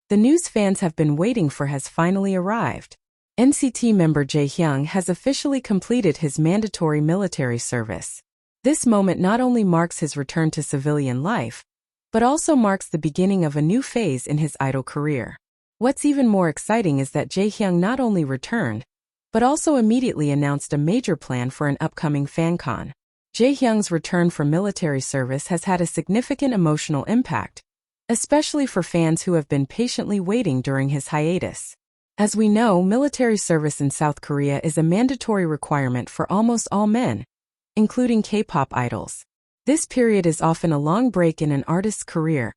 The news fans have been waiting for has finally arrived. NCT member Jaehyun has officially completed his mandatory military service. This moment not only marks his return to civilian life, but also marks the beginning of a new phase in his idol career. What's even more exciting is that Jaehyun not only returned, but also immediately announced a major plan for an upcoming FanCon. Jaehyun's return from military service has had a significant emotional impact, especially for fans who have been patiently waiting during his hiatus. As we know, military service in South Korea is a mandatory requirement for almost all men, including K-pop idols. This period is often a long break in an artist's career,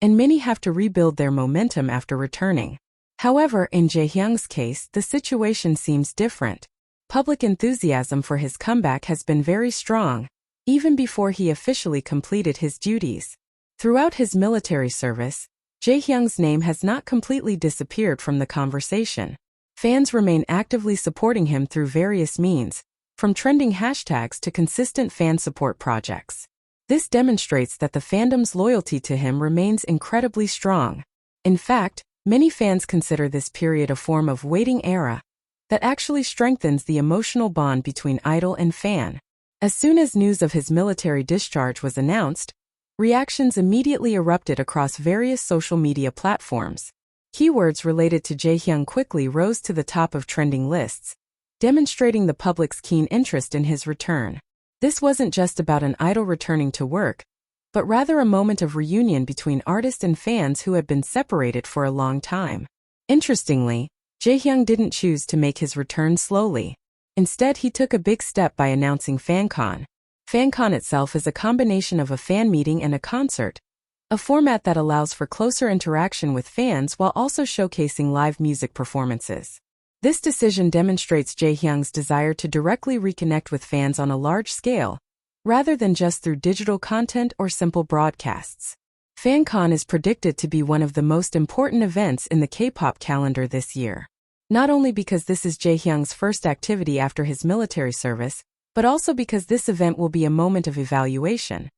and many have to rebuild their momentum after returning. However, in Jaehyun's case, the situation seems different. Public enthusiasm for his comeback has been very strong, even before he officially completed his duties. Throughout his military service, Jaehyun's name has not completely disappeared from the conversation. Fans remain actively supporting him through various means, from trending hashtags to consistent fan support projects. This demonstrates that the fandom's loyalty to him remains incredibly strong. In fact, many fans consider this period a form of waiting era that actually strengthens the emotional bond between idol and fan. As soon as news of his military discharge was announced, reactions immediately erupted across various social media platforms. Keywords related to Jaehyun quickly rose to the top of trending lists, demonstrating the public's keen interest in his return. This wasn't just about an idol returning to work, but rather a moment of reunion between artists and fans who had been separated for a long time. Interestingly, Jaehyun didn't choose to make his return slowly. Instead, he took a big step by announcing FanCon. FanCon itself is a combination of a fan meeting and a concert, a format that allows for closer interaction with fans while also showcasing live music performances. This decision demonstrates Jaehyun's desire to directly reconnect with fans on a large scale, rather than just through digital content or simple broadcasts. FanCon is predicted to be one of the most important events in the K-pop calendar this year. Not only because this is Jaehyun's first activity after his military service, but also because this event will be a moment of evaluation.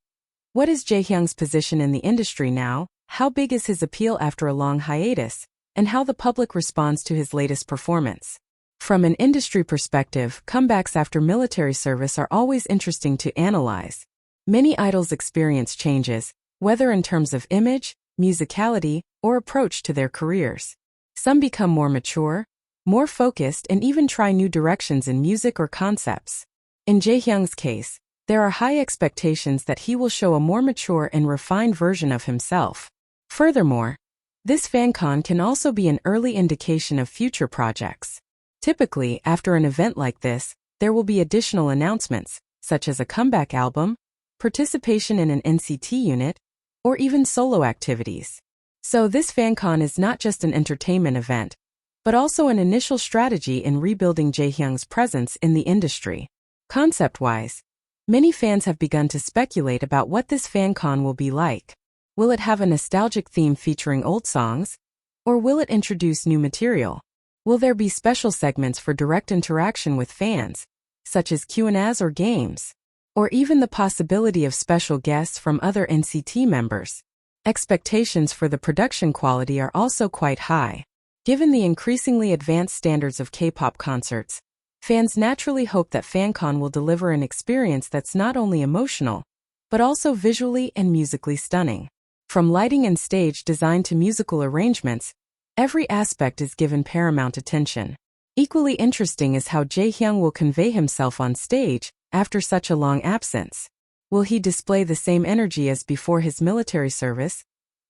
What is Jaehyun's position in the industry now? How big is his appeal after a long hiatus? And how the public responds to his latest performance. From an industry perspective, comebacks after military service are always interesting to analyze. Many idols experience changes, whether in terms of image, musicality, or approach to their careers. Some become more mature, more focused, and even try new directions in music or concepts. In Jaehyun's case, there are high expectations that he will show a more mature and refined version of himself. Furthermore, this FanCon can also be an early indication of future projects. Typically, after an event like this, there will be additional announcements, such as a comeback album, participation in an NCT unit, or even solo activities. So this FanCon is not just an entertainment event, but also an initial strategy in rebuilding Jaehyun's presence in the industry. Concept-wise, many fans have begun to speculate about what this FanCon will be like. Will it have a nostalgic theme featuring old songs? Or will it introduce new material? Will there be special segments for direct interaction with fans, such as Q&As or games? Or even the possibility of special guests from other NCT members? Expectations for the production quality are also quite high. Given the increasingly advanced standards of K-pop concerts, fans naturally hope that FanCon will deliver an experience that's not only emotional, but also visually and musically stunning. From lighting and stage design to musical arrangements, every aspect is given paramount attention. Equally interesting is how Jaehyun will convey himself on stage after such a long absence. Will he display the same energy as before his military service,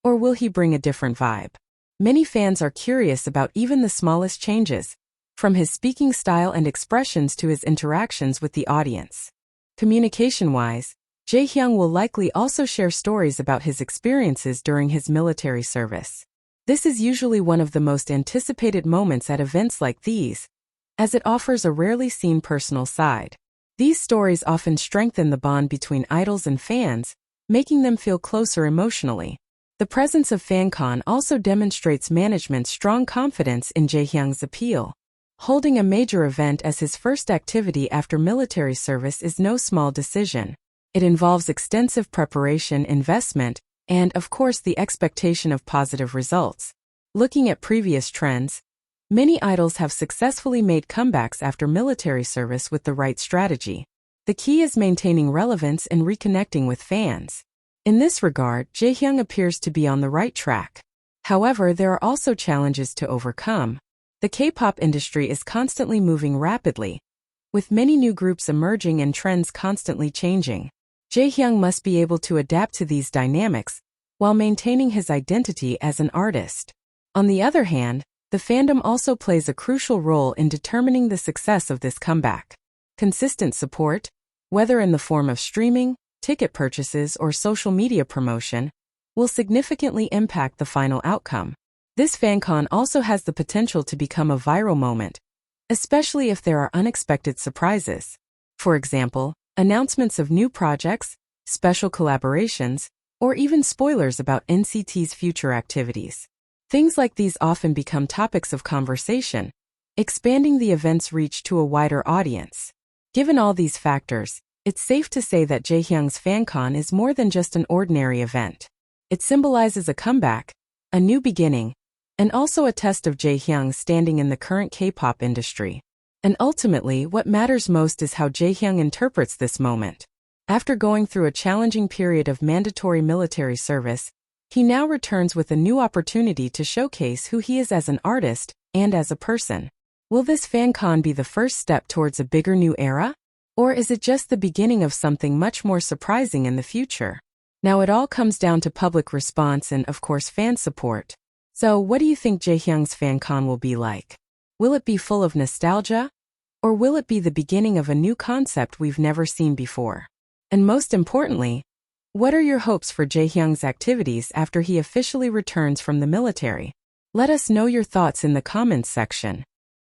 or will he bring a different vibe? Many fans are curious about even the smallest changes, from his speaking style and expressions to his interactions with the audience. Communication-wise, Jaehyun will likely also share stories about his experiences during his military service. This is usually one of the most anticipated moments at events like these, as it offers a rarely seen personal side. These stories often strengthen the bond between idols and fans, making them feel closer emotionally. The presence of FanCon also demonstrates management's strong confidence in Jaehyun's appeal. Holding a major event as his first activity after military service is no small decision. It involves extensive preparation, investment, and, of course, the expectation of positive results. Looking at previous trends, many idols have successfully made comebacks after military service with the right strategy. The key is maintaining relevance and reconnecting with fans. In this regard, Jaehyun appears to be on the right track. However, there are also challenges to overcome. The K-pop industry is constantly moving rapidly, with many new groups emerging and trends constantly changing. Jaehyun must be able to adapt to these dynamics while maintaining his identity as an artist. On the other hand, the fandom also plays a crucial role in determining the success of this comeback. Consistent support, whether in the form of streaming, ticket purchases, or social media promotion, will significantly impact the final outcome. This FanCon also has the potential to become a viral moment, especially if there are unexpected surprises. For example, announcements of new projects, special collaborations, or even spoilers about NCT's future activities. Things like these often become topics of conversation, expanding the event's reach to a wider audience. Given all these factors, it's safe to say that Jaehyun's FanCon is more than just an ordinary event. It symbolizes a comeback, a new beginning, and also a test of Jaehyun's standing in the current K-pop industry. And ultimately, what matters most is how Jaehyun interprets this moment. After going through a challenging period of mandatory military service, he now returns with a new opportunity to showcase who he is as an artist and as a person. Will this FanCon be the first step towards a bigger new era? Or is it just the beginning of something much more surprising in the future? Now it all comes down to public response and, of course, fan support. So, what do you think Jaehyun's FanCon will be like? Will it be full of nostalgia? Or will it be the beginning of a new concept we've never seen before? And most importantly, what are your hopes for Jaehyun's activities after he officially returns from the military? Let us know your thoughts in the comments section.